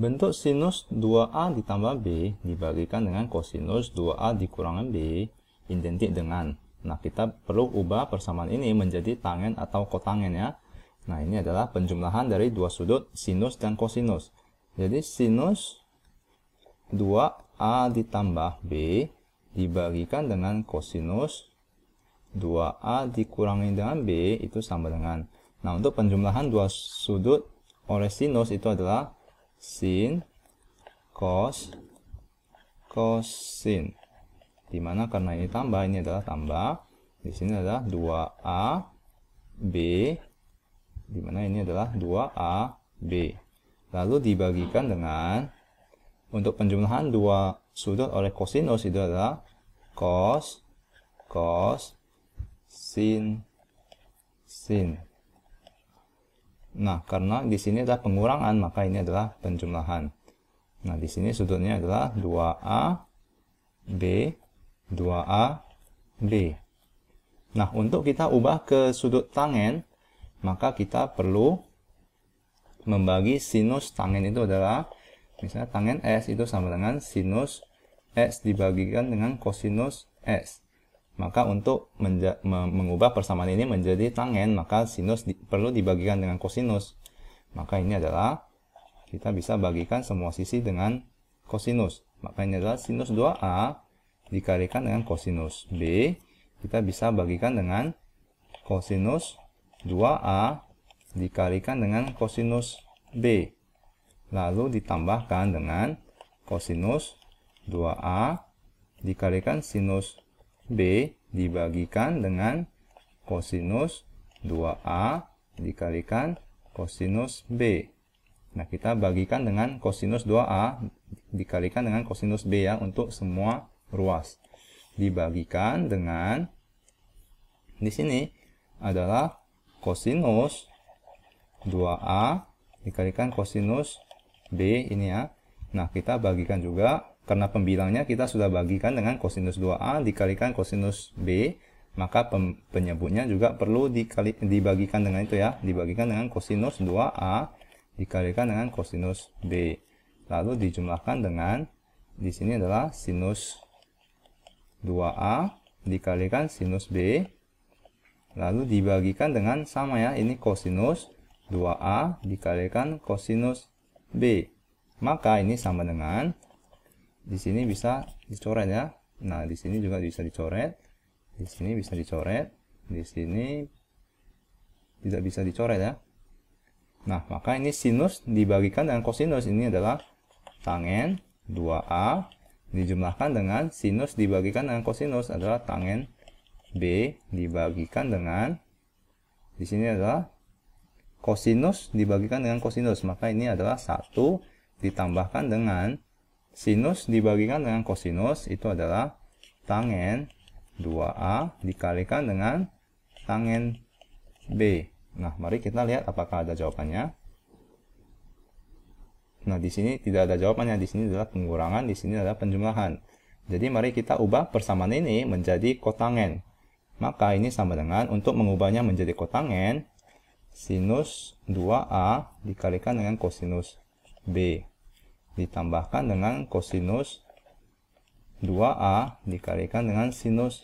Bentuk sinus 2A ditambah B dibagikan dengan kosinus 2A dikurangan B identik dengan. Nah, kita perlu ubah persamaan ini menjadi tangen atau kotangen ya. Nah, ini adalah penjumlahan dari dua sudut sinus dan kosinus. Jadi sinus 2A ditambah B dibagikan dengan kosinus 2A dikurangi dengan B itu sama dengan. Nah, untuk penjumlahan dua sudut oleh sinus itu adalah sin, cos, cosin. Dimana karena ini tambah, ini adalah tambah. Di sini adalah 2A B, dimana ini adalah 2A B. Lalu dibagikan dengan, untuk penjumlahan dua sudut oleh kosinus itu adalah cos, cos, sin, sin. Nah, karena di sini adalah pengurangan, maka ini adalah penjumlahan. Nah, di sini sudutnya adalah 2A B, 2A B. Nah, untuk kita ubah ke sudut tangen, maka kita perlu membagi sinus tangen itu adalah, misalnya tangen S itu sama dengan sinus X dibagikan dengan kosinus X. Maka untuk mengubah persamaan ini menjadi tangen, maka sinus perlu dibagikan dengan kosinus. Maka ini adalah, kita bisa bagikan semua sisi dengan kosinus. Maka ini adalah sinus 2A dikalikan dengan kosinus B. Kita bisa bagikan dengan kosinus 2A dikalikan dengan kosinus B. Lalu ditambahkan dengan kosinus 2A dikalikan sinus B dibagikan dengan kosinus 2A dikalikan kosinus B. Nah, kita bagikan dengan kosinus 2A dikalikan dengan kosinus B ya, untuk semua ruas. Dibagikan dengan, di sini adalah kosinus 2A dikalikan kosinus B ini ya. Nah, kita bagikan juga, karena pembilangnya kita sudah bagikan dengan kosinus 2A dikalikan kosinus B, maka penyebutnya juga perlu dibagikan dengan itu ya, dibagikan dengan kosinus 2A dikalikan dengan kosinus B. Lalu dijumlahkan dengan, di sini adalah sinus 2A dikalikan sinus B, lalu dibagikan dengan sama ya, ini kosinus 2A dikalikan kosinus B. Maka ini sama dengan, di sini bisa dicoret ya. Nah, di sini juga bisa dicoret. Di sini bisa dicoret. Di sini tidak bisa dicoret ya. Nah, maka ini sinus dibagikan dengan kosinus, ini adalah tangen 2A dijumlahkan dengan sinus dibagikan dengan kosinus adalah tangen B dibagikan dengan, di sini adalah kosinus dibagikan dengan kosinus, maka ini adalah 1 ditambahkan dengan sinus dibagikan dengan kosinus, itu adalah tangen 2A dikalikan dengan tangen B. Nah, mari kita lihat apakah ada jawabannya. Nah, di sini tidak ada jawabannya, di sini adalah pengurangan, di sini adalah penjumlahan. Jadi mari kita ubah persamaan ini menjadi kotangen. Maka ini sama dengan, untuk mengubahnya menjadi kotangen, sinus 2A dikalikan dengan kosinus B ditambahkan dengan kosinus 2A dikalikan dengan sinus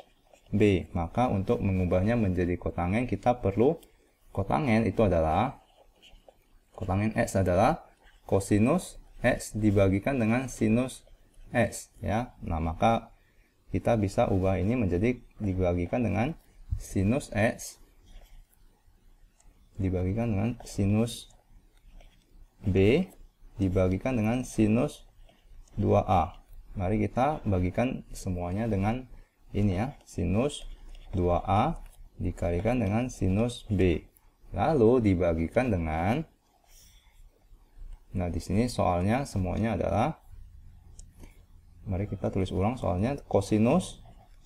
B. Maka untuk mengubahnya menjadi kotangen, kita perlu, kotangen itu adalah, kotangen X adalah kosinus X dibagikan dengan sinus X ya. Nah, maka kita bisa ubah ini menjadi dibagikan dengan sinus X dibagikan dengan sinus B dibagikan dengan sinus 2A. Mari kita bagikan semuanya dengan ini ya, sinus 2A dikalikan dengan sinus B. Lalu dibagikan dengan, nah di sini soalnya semuanya adalah, mari kita tulis ulang soalnya, kosinus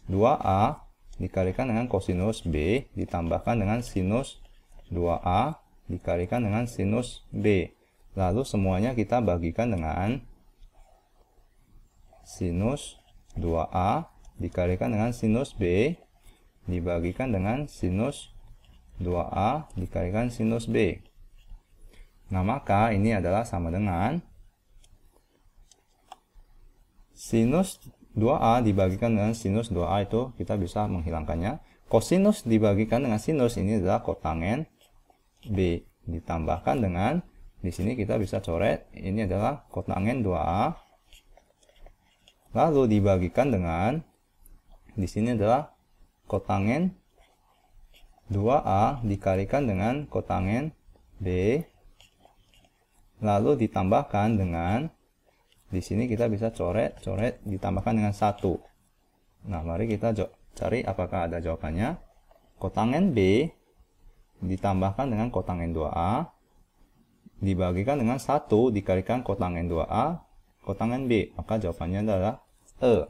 2A dikalikan dengan kosinus B ditambahkan dengan sinus 2A dikalikan dengan sinus B. Lalu semuanya kita bagikan dengan sinus 2A dikalikan dengan sinus B dibagikan dengan sinus 2A dikalikan sinus B. Nah, maka ini adalah sama dengan Sinus 2A dibagikan dengan sinus 2A itu kita bisa menghilangkannya. Kosinus dibagikan dengan sinus ini adalah kotangen B. Ditambahkan dengan, di sini kita bisa coret, ini adalah kotangen 2A. Lalu dibagikan dengan, di sini adalah kotangen 2A dikalikan dengan kotangen B. Lalu ditambahkan dengan, di sini kita bisa coret, ditambahkan dengan 1. Nah, mari kita cari apakah ada jawabannya. Kotangen B ditambahkan dengan kotangen 2A dibagikan dengan 1 dikalikan kotangen 2A kotangen B. Maka jawabannya adalah E.